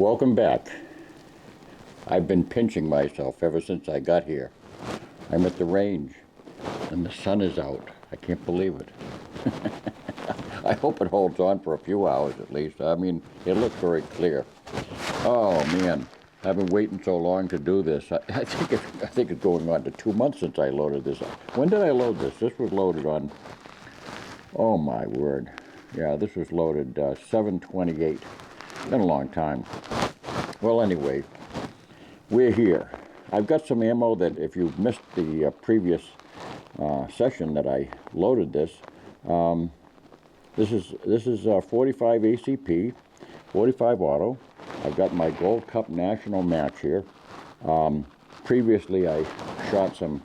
Welcome back. I've been pinching myself ever since I got here. I'm at the range and the sun is out. I can't believe it. I hope it holds on for a few hours at least. I mean, it looks very clear. Oh man, I've been waiting so long to do this. I think it's going on to 2 months since I loaded this. When did I load this? This was loaded on, oh my word. Yeah, this was loaded 7/28. Been a long time. Well, anyway, we're here. I've got some ammo that if you missed the previous session that I loaded this, this is 45 ACP, 45 auto. I've got my Gold Cup National match here. Previously, I shot some,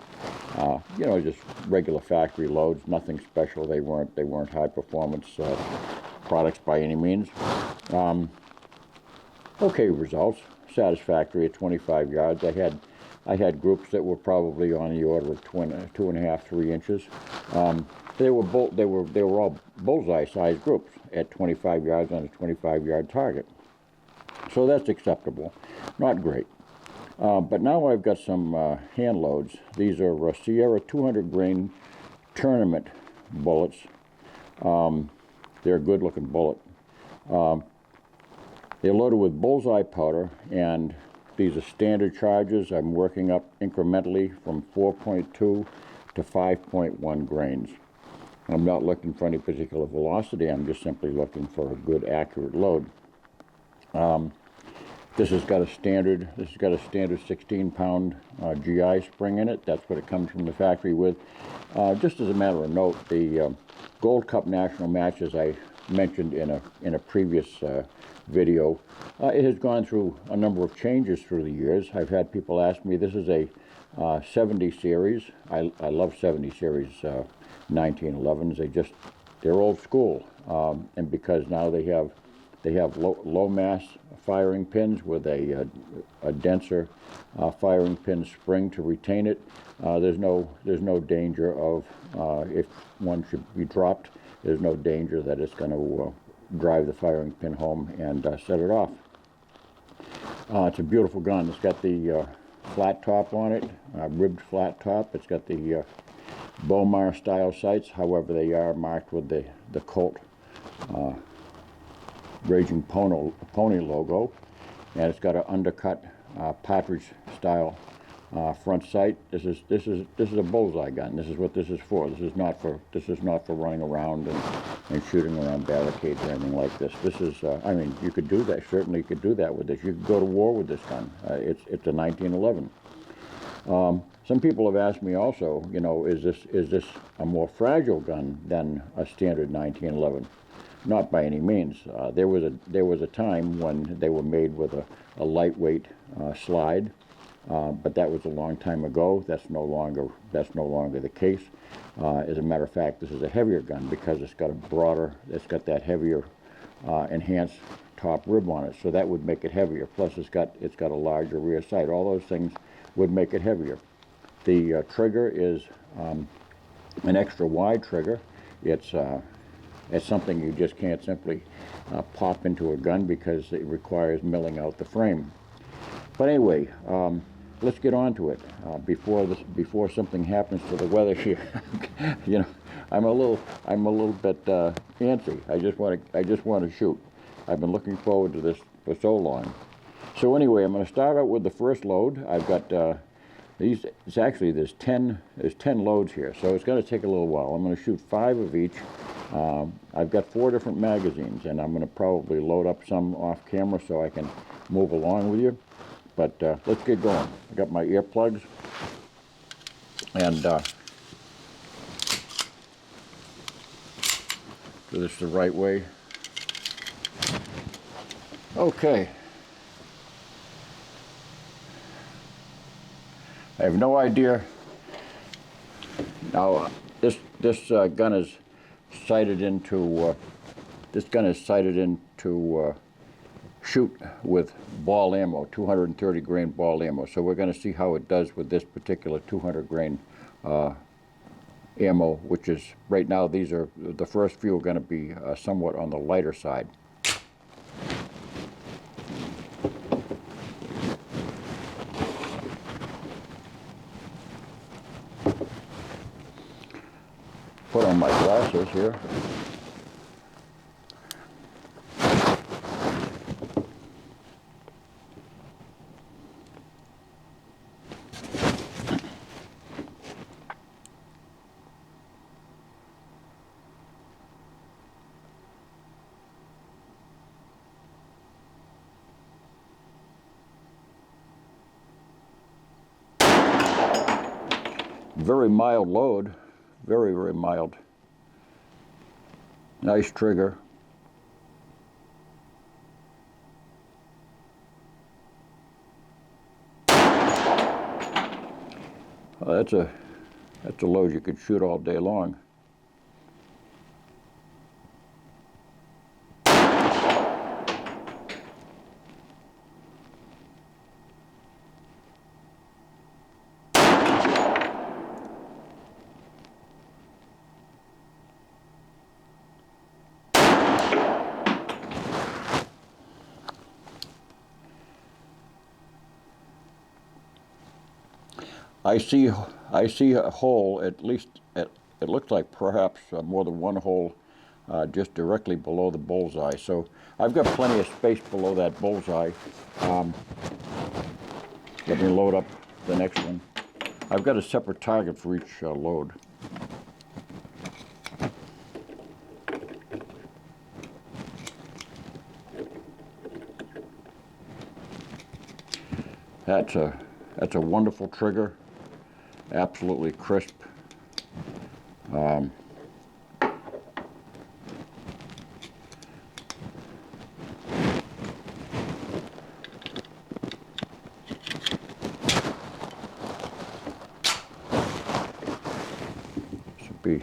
just regular factory loads, nothing special. They weren't high performance products by any means. Okay results, satisfactory at 25 yards. I had groups that were probably on the order of 2.5, 3 inches. They were all bullseye-sized groups at 25 yards on a 25-yard target. So that's acceptable. Not great. But now I've got some hand loads. These are Sierra 200 grain tournament bullets. They're a good-looking bullet. They're loaded with bullseye powder, and these are standard charges. I'm working up incrementally from 4.2 to 5.1 grains. I'm not looking for any particular velocity. I'm just simply looking for a good, accurate load. This has got a standard 16-pound GI spring in it. That's what it comes from the factory with. Just as a matter of note, the Gold Cup National match, as I mentioned in a previous video, it has gone through a number of changes through the years. I've had people ask me, this is a 70 series. I love 70 series 1911s. They're old school, and because now they have low mass firing pins with a denser firing pin spring to retain it. There's no danger of if one should be dropped. There's no danger that it's going to drive the firing pin home and set it off. It's a beautiful gun. It's got the flat top on it, ribbed flat top. It's got the Bomar style sights. However, they are marked with the Colt Raging Pony logo, and it's got an undercut partridge style front sight. This is a bullseye gun. This is what this is for. This is not for running around and shooting around barricades or anything like this. This is I mean, you could do that. Certainly, you could do that with this. You could go to war with this gun. It's a 1911. Some people have asked me also, is this a more fragile gun than a standard 1911? Not by any means. There was a time when they were made with a lightweight slide, but that was a long time ago. That's no longer the case. As a matter of fact, this is a heavier gun because it's got that heavier enhanced top rib on it, so that would make it heavier. Plus, it's got a larger rear sight. All those things would make it heavier. The trigger is an extra wide trigger. It's something you just can't simply pop into a gun because it requires milling out the frame. But anyway, let's get on to it before something happens to the weather here. I'm a little bit antsy. I just want to shoot. I've been looking forward to this for so long. So anyway, I'm going to start out with the first load. I've got these. There's 10 loads here, so it's going to take a little while. I'm going to shoot 5 of each. I've got 4 different magazines, and I'm going to probably load up some off camera so I can move along with you. But let's get going. I got my earplugs, and do this the right way. Okay. I have no idea. Now, this gun is sighted into shoot with ball ammo, 230 grain ball ammo. So we're going to see how it does with this particular 200 grain ammo, which is right now, these are the first few are going to be somewhat on the lighter side. put on my glasses here. Very mild load, very, very mild. Nice trigger. That's a load you could shoot all day long. I see a hole, at least it looks like perhaps more than one hole just directly below the bullseye. So I've got plenty of space below that bullseye. Let me load up the next one. I've got a separate target for each load. That's a wonderful trigger. Absolutely crisp. Should be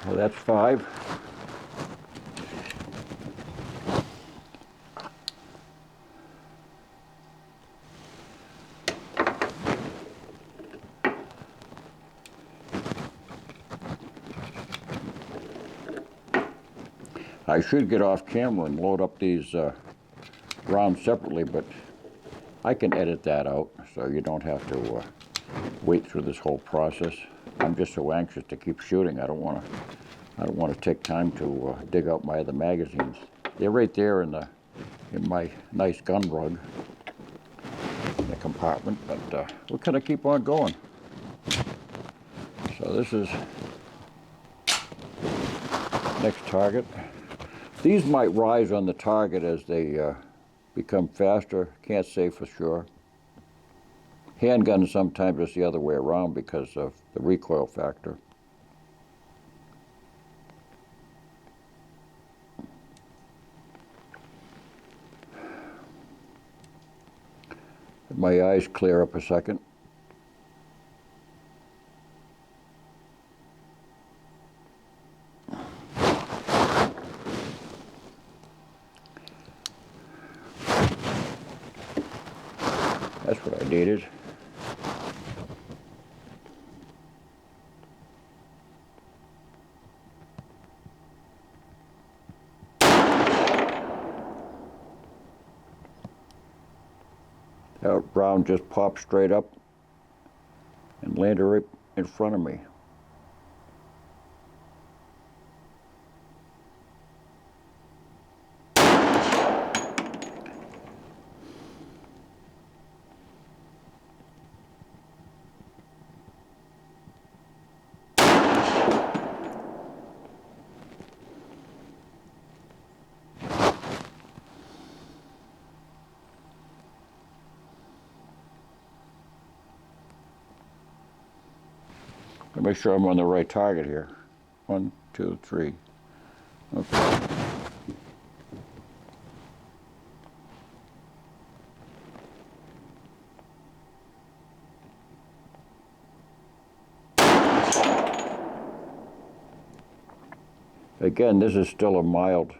well, that's 5. I should get off camera and load up these rounds separately, but I can edit that out so you don't have to wait through this whole process. I'm just so anxious to keep shooting. I don't want to take time to dig out my other magazines. They're right there in my nice gun rug in the compartment, but we're gonna keep on going. So this is next target. These might rise on the target as they become faster. Can't say for sure. Handguns sometimes it's the other way around because of the recoil factor. Let my eyes clear up a second. That's what I needed. That round just popped straight up and landed right in front of me. to make sure I'm on the right target here. 1, 2, 3. Okay. Again, this is still a mild.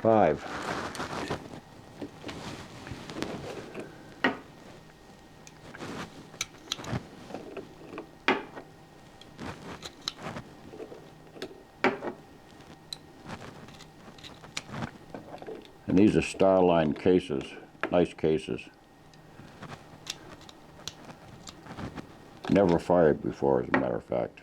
Five. And these are Starline cases, nice cases. Never fired before, as a matter of fact.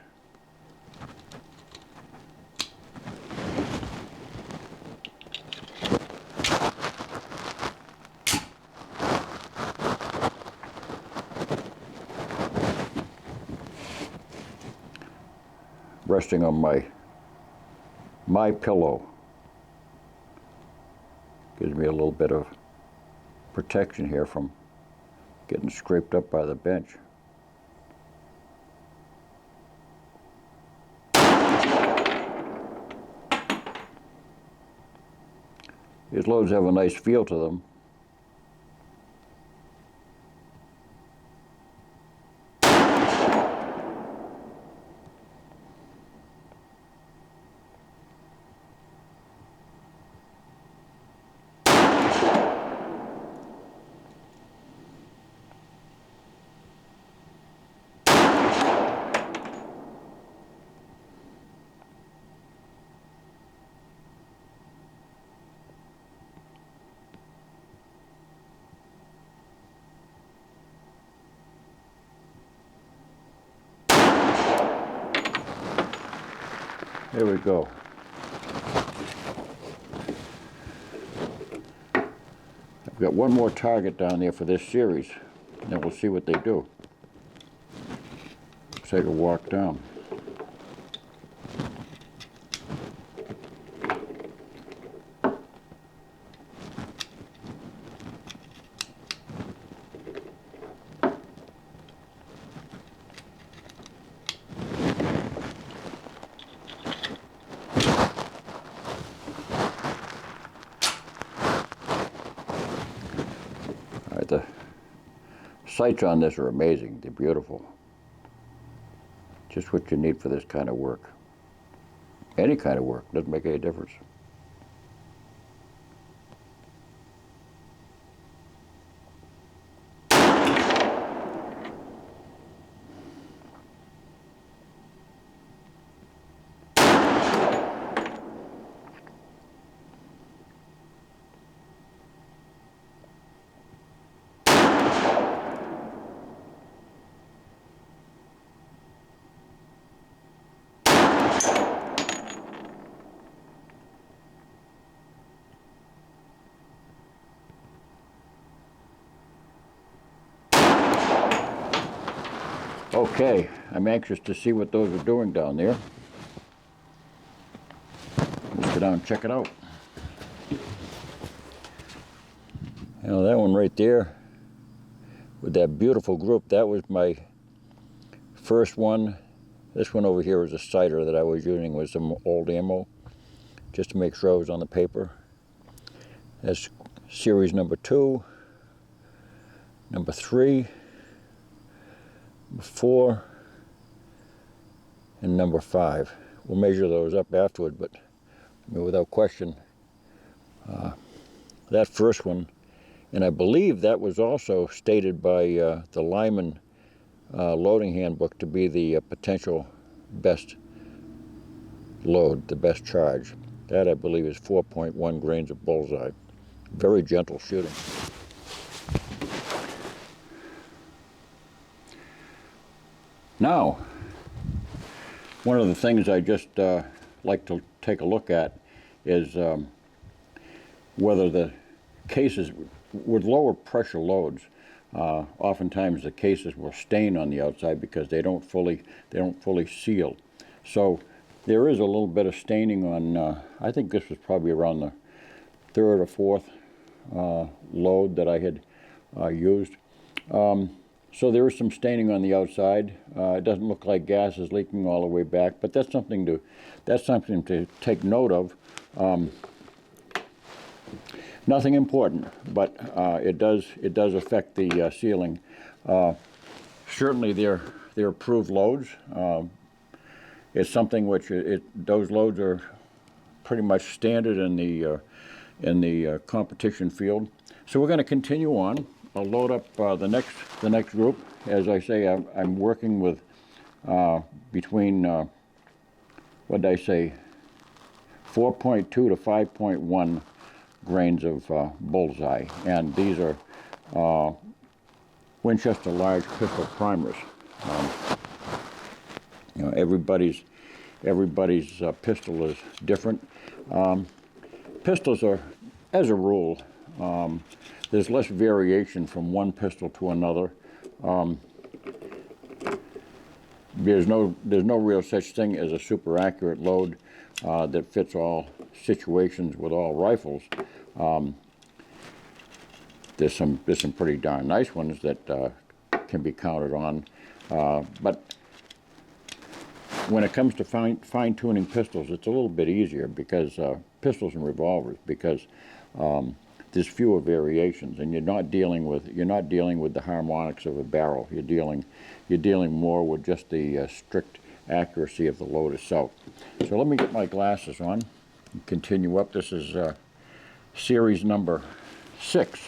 Resting on my pillow. Gives me a little bit of protection here from getting scraped up by the bench. These loads have a nice feel to them. There we go. I've got one more target down there for this series, and then we'll see what they do. Let's take a walk down. The sights on this are amazing. They're beautiful. Just what you need for this kind of work. Any kind of work, doesn't make any difference. Okay, I'm anxious to see what those are doing down there. Let's go down and check it out. You know, that one right there with that beautiful group, that was my first one. This one over here is a sighter that I was using with some old ammo, just to make sure I was on the paper. That's series number 2, number 3, number 4, and number 5. We'll measure those up afterward, but I mean, without question, that first one, and I believe that was also stated by the Lyman loading handbook to be the potential best load, the best charge. That, I believe, is 4.1 grains of bullseye. Very gentle shooting. Now, one of the things I just like to take a look at is whether the cases, with lower pressure loads, oftentimes the cases will stain on the outside because they don't fully seal. So There is a little bit of staining on, I think this was probably around the third or fourth load that I had used. So there is some staining on the outside. It doesn't look like gas is leaking all the way back, but that's something to take note of. Nothing important, but it does affect the sealing. Certainly, they're approved loads. It's something which those loads are pretty much standard in the competition field. So we're going to continue on. I'll load up the next group. As I say, I'm working with between what did I say, 4.2 to 5.1 grains of bullseye, and these are Winchester large pistol primers. You know, everybody's pistol is different. Pistols are, as a rule, there's less variation from one pistol to another. There's no real such thing as a super accurate load that fits all situations with all rifles. There's some pretty darn nice ones that can be counted on, but when it comes to fine-tuning pistols, it's a little bit easier because pistols and revolvers, because there's fewer variations, and you're not dealing with the harmonics of a barrel. You're dealing more with just the strict accuracy of the load itself. So let me get my glasses on and continue up. This is series number 6.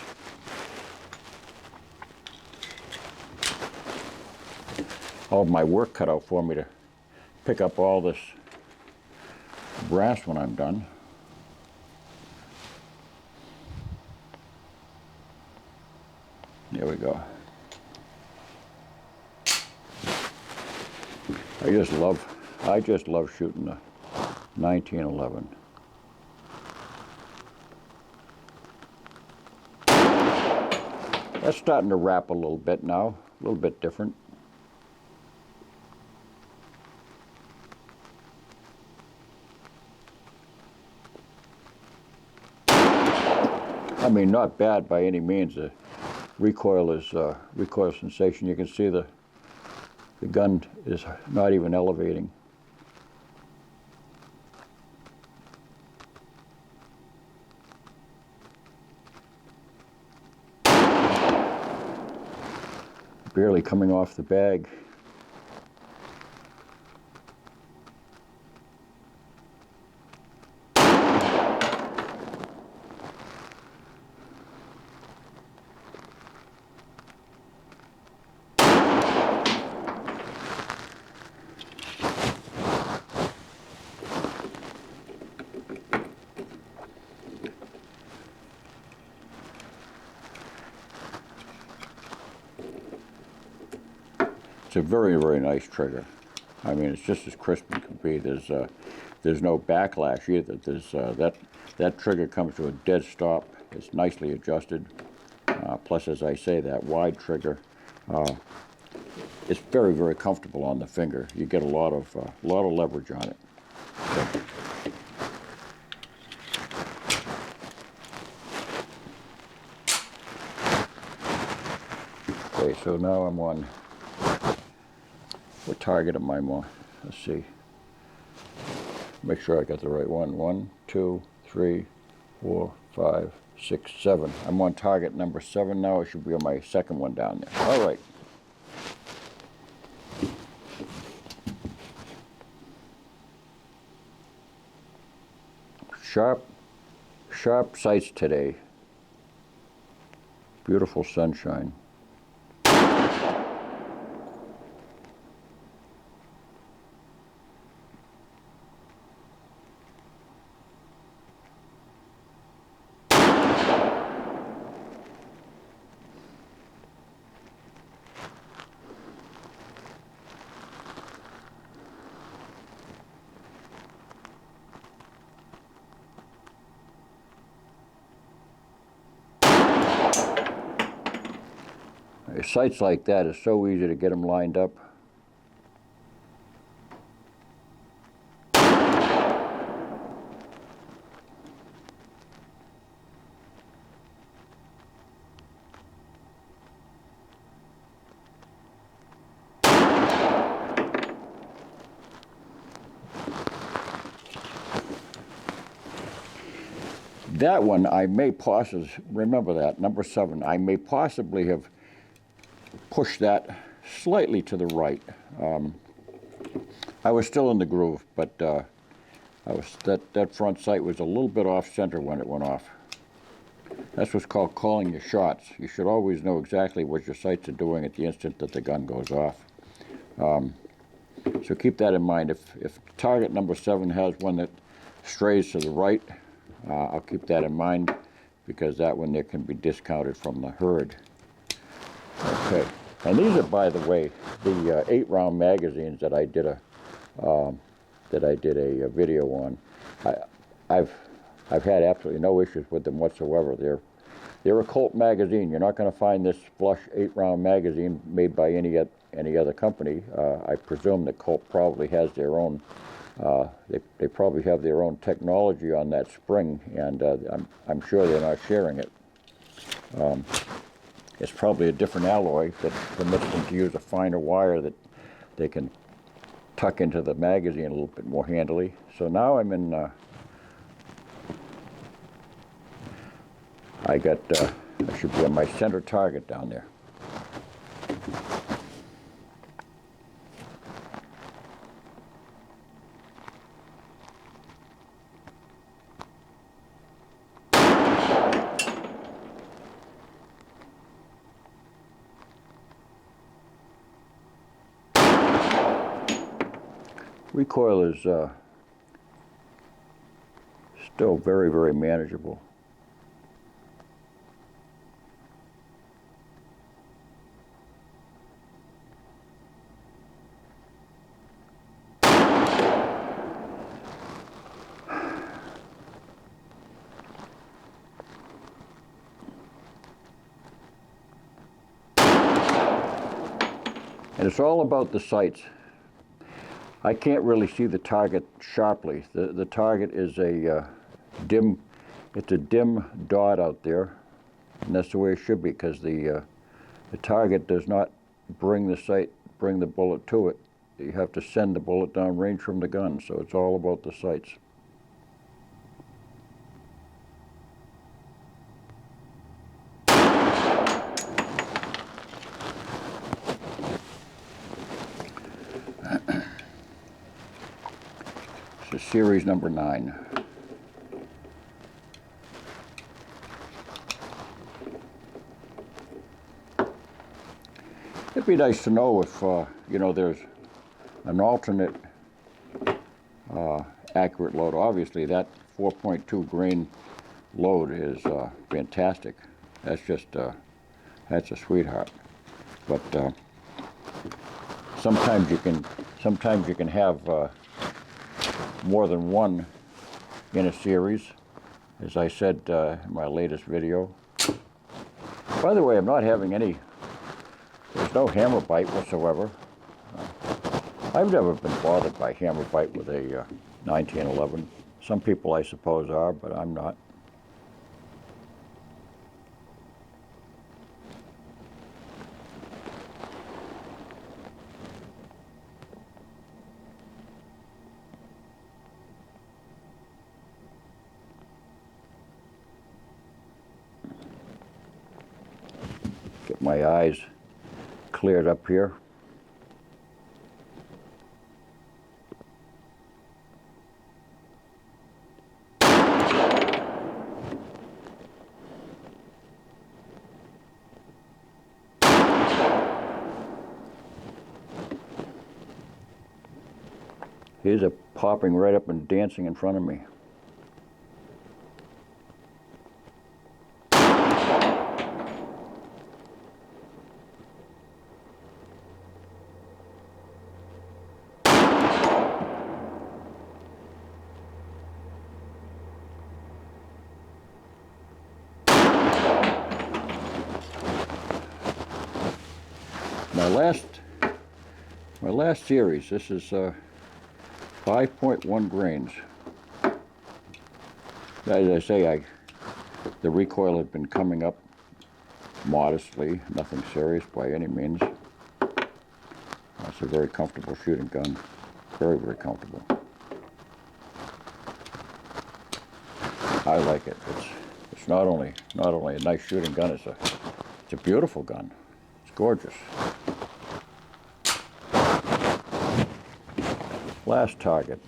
All of my work cut out for me to pick up all this brass when I'm done. There we go. I just love shooting the 1911. That's starting to wrap a little bit now, a little bit different. I mean, not bad by any means. The recoil is recoil sensation. You can see the gun is not even elevating. Barely coming off the bag. It's a very, very nice trigger. I mean, it's just as crisp as can be. There's no backlash either. That trigger comes to a dead stop. It's nicely adjusted. Plus, as I say, that wide trigger, it's very, very comfortable on the finger. You get a lot of leverage on it. Okay, so now I'm on. What target am I on? Let's see. Make sure I got the right one. 1, 2, 3, 4, 5, 6, 7. I'm on target number 7 now. I should be on my second one down there. All right. Sharp sights today. Beautiful sunshine. Sights like that is so easy to get them lined up. That one, I may possibly, remember that, number 7, I may possibly have pushed that slightly to the right. I was still in the groove, but that front sight was a little bit off center when it went off. That's what's called calling your shots. You should always know exactly what your sights are doing at the instant that the gun goes off. So keep that in mind. If target number 7 has one that strays to the right, I'll keep that in mind, because that one there can be discounted from the herd. Okay, and these are, by the way, the 8-round magazines that I did a video on. I've had absolutely no issues with them whatsoever. They're a Colt magazine. You're not going to find this flush 8-round magazine made by any other company. I presume that Colt probably has their own. They probably have their own technology on that spring, and I'm sure they're not sharing it. It's probably a different alloy that permits them to use a finer wire that they can tuck into the magazine a little bit more handily. So now I'm in. I should be on my center target down there. Recoil is still very, very manageable. And it's all about the sights. I can't really see the target sharply. The target is a dim dot out there, and that's the way it should be, because the target does not bring the bullet to it. You have to send the bullet down range from the gun, so it's all about the sights. Series number 9. It'd be nice to know if there's an alternate accurate load. Obviously, that 4.2 grain load is fantastic. That's just that's a sweetheart. But sometimes you can have more than one in a series, as I said in my latest video. By the way, I'm not having there's no hammer bite whatsoever. I've never been bothered by hammer bite with a 1911. Some people, I suppose, are, but I'm not. Get my eyes cleared up here. Here's a popping right up and dancing in front of me. My last series, this is 5.1 grains. As I say, the recoil had been coming up modestly, nothing serious by any means. That's a very comfortable shooting gun, very, very comfortable. I like it. It's not only a nice shooting gun, it's a beautiful gun. It's gorgeous. Last target.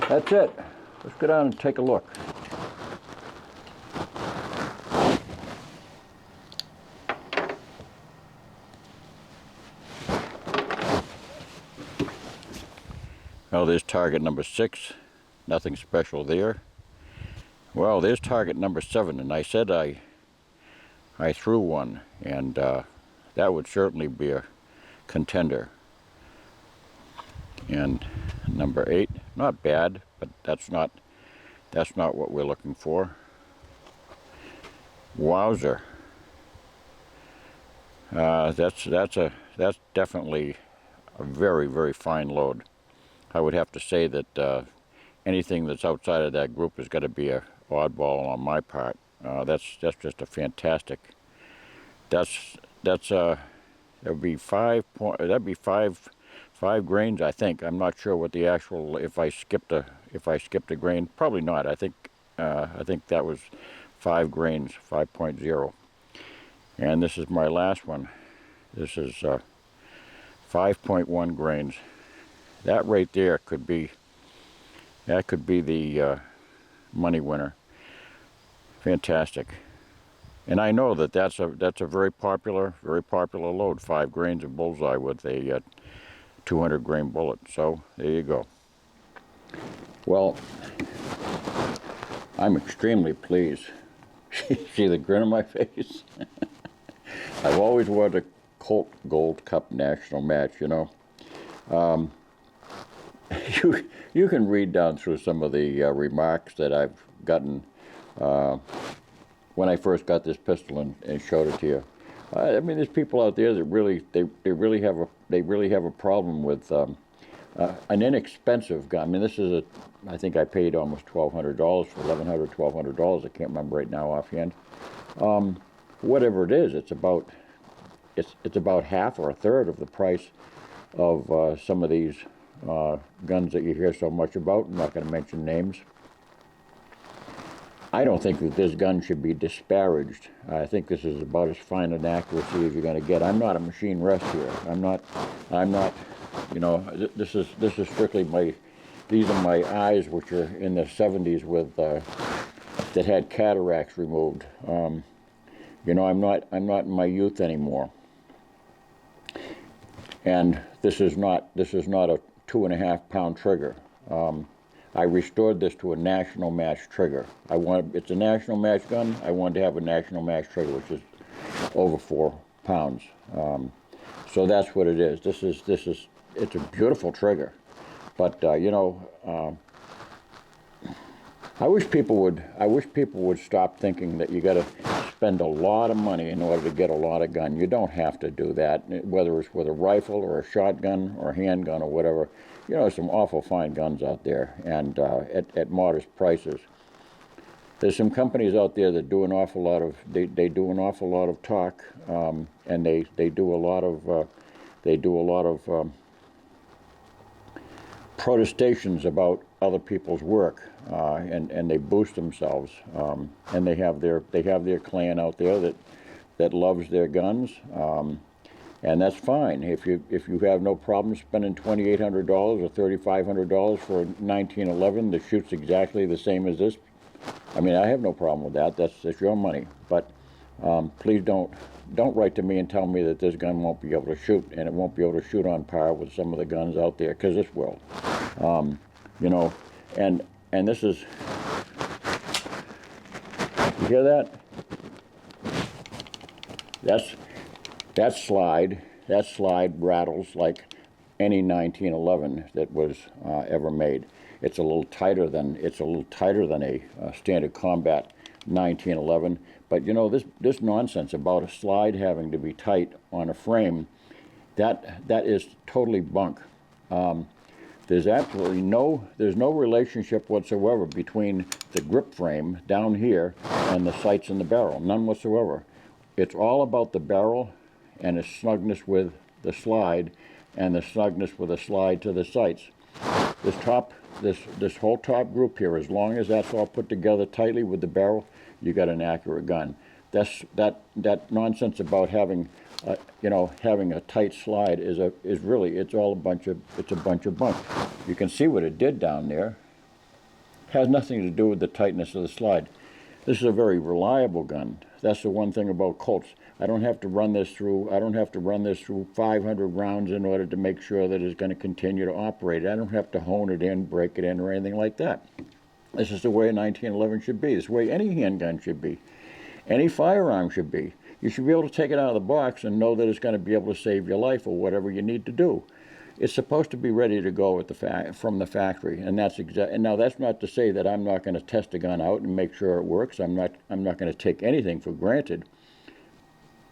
That's it. Let's go down and take a look. Well, there's target number 6. Nothing special there. Well, there's target number 7, and I said I threw one, and that would certainly be a contender. And number 8, not bad, but that's not what we're looking for. Wowzer. That's definitely a very, very fine load. I would have to say that anything that's outside of that group has got to be a oddball on my part. That's just a fantastic. That'd be 5 grains, I think. I'm not sure what the actual, if I skipped a grain, probably not. I think that was 5 grains, 5.0. And this is my last one. This is 5.1 grains. That right there could be the money winner. Fantastic. And I know that's a very popular load. 5 grains of bullseye with a 200 grain bullet. So there you go. Well, I'm extremely pleased. See the grin on my face? I've always wanted a Colt Gold Cup national match, you know. You can read down through some of the remarks that I've gotten when I first got this pistol and showed it to you. I mean, there's people out there that really have a problem with an inexpensive gun. I mean, this is I think I paid almost $1,200 for $1,100, $1,200. I can't remember right now offhand. Whatever it is, it's about half or a third of the price of some of these guns that you hear so much about. I'm not going to mention names. I don't think that this gun should be disparaged. I think this is about as fine an accuracy as you're going to get. I'm not a machine rest here. I'm not. You know, this is strictly these are my eyes, which are in the 70s with that had cataracts removed. You know, I'm not in my youth anymore. And this is not a 2.5 pound trigger. I restored this to a national match trigger. It's a national match gun. I wanted to have a national match trigger, which is over 4 pounds. So that's what it is. It's a beautiful trigger, but you know, I wish people would stop thinking that you got to spend a lot of money in order to get a lot of gun. You don't have to do that, whether it's with a rifle or a shotgun or a handgun or whatever. You know, some awful fine guns out there, and at modest prices. There's some companies out there that do an awful lot of they do an awful lot of talk, and they do a lot of protestations about other people's work, and they boost themselves, and they have their clan out there that loves their guns. And that's fine. If you have no problem spending $2,800 or $3,500 for a 1911 that shoots exactly the same as this, I mean, I have no problem with that. That's your money. But please don't write to me and tell me that this gun won't be able to shoot, and it won't be able to shoot on par with some of the guns out there, because this will. You know, and this is, you hear that? That slide rattles like any 1911 that was ever made. It's a little tighter than a standard combat 1911. But you know, this nonsense about a slide having to be tight on a frame, that is totally bunk. There's absolutely no relationship whatsoever between the grip frame down here and the sights in the barrel, none whatsoever. It's all about the barrel and its snugness with the slide and the snugness with the slide to the sights. This whole top group here, as long as that's all put together tightly with the barrel, you got an accurate gun. That nonsense about having a tight slide is really it's a bunch of bunk. You can see what it did down there. It has nothing to do with the tightness of the slide. This is a very reliable gun. That's the one thing about Colts. I don't have to run this through 500 rounds in order to make sure that it's going to continue to operate. I don't have to hone it in, break it in, or anything like that. This is the way a 1911 should be. This is the way any handgun should be. Any firearm should be. You should be able to take it out of the box and know that it's going to be able to save your life or whatever you need to do. It's supposed to be ready to go from the factory, and and now that's not to say that I'm not going to test a gun out and make sure it works. I'm not going to take anything for granted.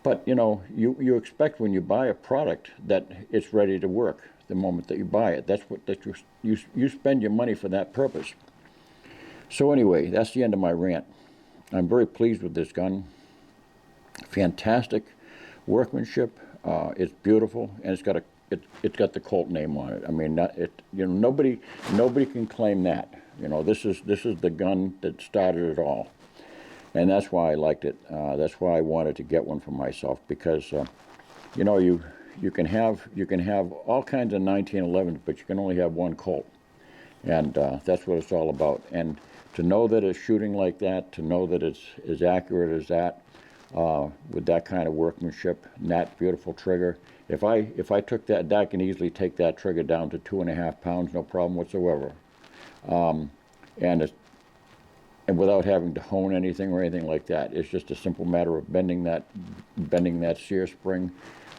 But you know, you expect when you buy a product that it's ready to work the moment that you buy it. You spend your money for that purpose. So anyway, that's the end of my rant. I'm very pleased with this gun. Fantastic workmanship. It's beautiful, and it's got the Colt name on it. I mean, nobody can claim that. You know, this is the gun that started it all, and that's why I liked it. That's why I wanted to get one for myself, because you know, you can have all kinds of 1911s, but you can only have one Colt, and that's what it's all about. And to know that it's shooting like that, to know that it's as accurate as that, with that kind of workmanship and that beautiful trigger. If I took that, I can easily take that trigger down to 2.5 pounds, no problem whatsoever, and without having to hone anything or anything like that. It's just a simple matter of bending that sear spring.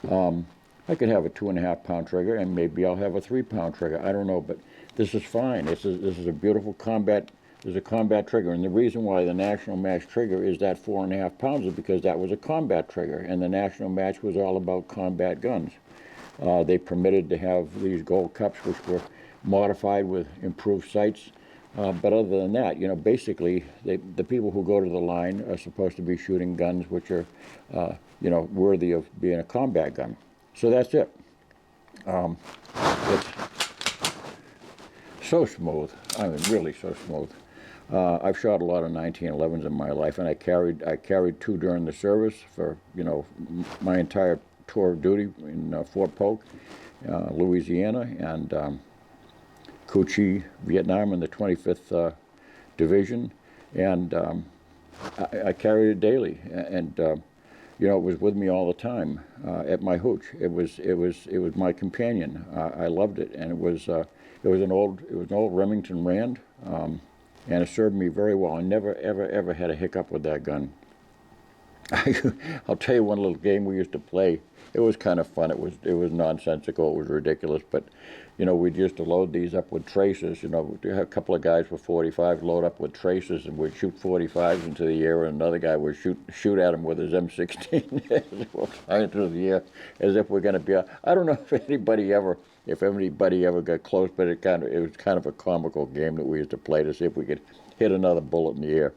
I could have a 2.5 pound trigger, and maybe I'll have a 3 pound trigger. I don't know, but this is fine. This is a beautiful combat. There's a combat trigger, and the reason why the National Match trigger is that 4.5 pounds is because that was a combat trigger, and the National Match was all about combat guns. They permitted to have these gold cups, which were modified with improved sights, but other than that, you know, basically, the people who go to the line are supposed to be shooting guns which are, you know, worthy of being a combat gun. So that's it. It's so smooth. I mean, really so smooth. I've shot a lot of 1911s in my life, and I carried 2 during the service for, you know, my entire tour of duty in Fort Polk, Louisiana, and Cu Chi, Vietnam, in the 25th Division, and I carried it daily, and you know, it was with me all the time at my hooch. It was my companion. I loved it, and it was an old Remington Rand. And it served me very well. I never, ever had a hiccup with that gun. I'll tell you one little game we used to play. It was kind of fun. It was nonsensical. It was ridiculous. But, you know, we used to load these up with tracers. You know, we had a couple of guys with 45s load up with tracers, and we'd shoot 45s into the air, and another guy would shoot at him with his M16 as if we're flying through the air, as if we're going to be. I don't know if anybody ever got close, but it was kind of a comical game that we used to play to see if we could hit another bullet in the air.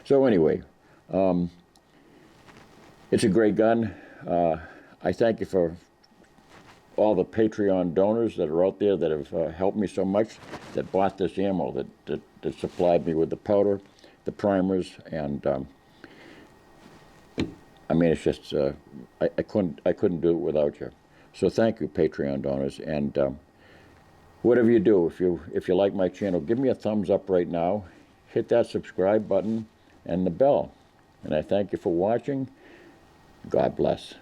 So anyway, it's a great gun. I thank you for all the Patreon donors that are out there that have helped me so much, that bought this ammo, that supplied me with the powder, the primers, and I mean, it's just I couldn't do it without you. So thank you, Patreon donors, and whatever you do, if you like my channel, give me a thumbs up right now, hit that subscribe button and the bell, and I thank you for watching. God bless.